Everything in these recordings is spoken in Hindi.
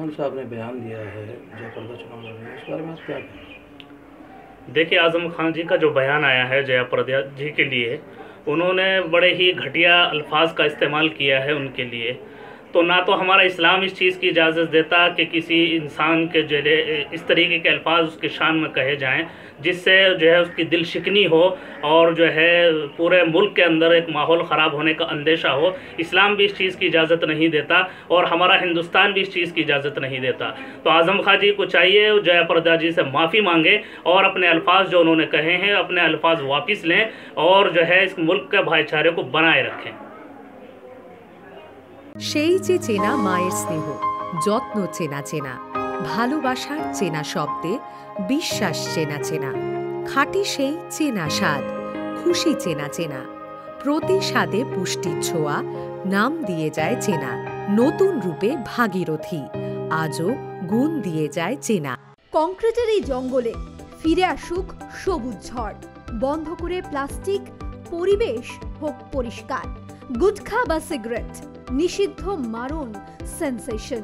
खान साहब ने बयान दिया है जयाप्रदा चुनाव लड़ने में, इस बारे में आप क्या कहें? देखिए, आज़म खान जी का जो बयान आया है जयाप्रदा जी के लिए, उन्होंने बड़े ही घटिया अल्फाज का इस्तेमाल किया है उनके लिए। तो ना तो हमारा इस्लाम इस चीज़ की इजाज़त देता कि किसी इंसान के जो इस तरीके के अल्फाज उसके शान में कहे जाएं जिससे जो है उसकी दिल शिकनी हो और जो है पूरे मुल्क के अंदर एक माहौल ख़राब होने का अंदेशा हो। इस्लाम भी इस चीज़ की इजाज़त नहीं देता और हमारा हिंदुस्तान भी इस चीज़ की इजाज़त नहीं देता। तो आज़म खान जी को चाहिए जयाप्रदा जी से माफ़ी मांगे और अपने अल्फाज जो उन्होंने कहे हैं अपने अल्फाज वापस लें और जो है इस मुल्क के भाईचारे को बनाए रखें। সেই যে চেনা মায়ের স্নেহ, যত্ন চেনা চেনা, ভালোবাসার চেনা শব্দে বিশ্বাস চেনা চেনা, খাঁটি সেই চেনা স্বাদ, খুশি চেনা চেনা, প্রতি স্বাদে পুষ্টির ছোঁয়া, নাম দিয়ে যায় চেনা, নতুন রূপে ভাগীরথী, আজও গুণ দিয়ে যায় চেনা। কংক্রিটের এই জঙ্গলে ফিরে আসুক সবুজ ঝড়, বন্ধ করে প্লাস্টিক, পরিবেশ হোক পরিষ্কার। গুটখা বা সিগারেট নিষিদ্ধ মারণ সেন্সেশন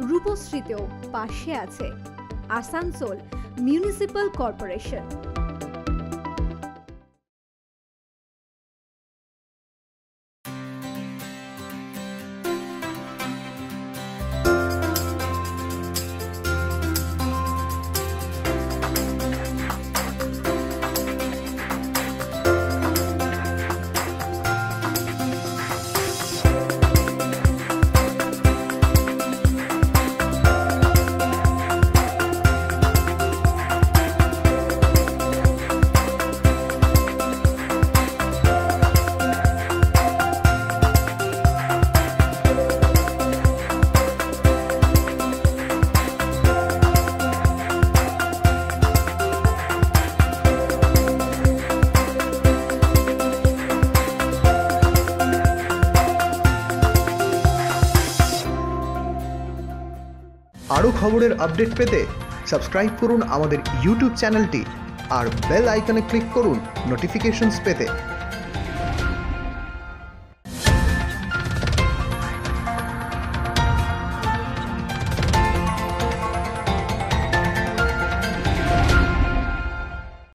রূপশ্রীতেও পাশে আছে আসানসোল মিউনিসিপাল কর্পোরেশন। আরও খবরের আপডেট পেতে সাবস্ক্রাইব করুন আমাদের ইউটিউব চ্যানেলটি আর বেল আইকনে ক্লিক করুন নোটিফিকেশনস পেতে।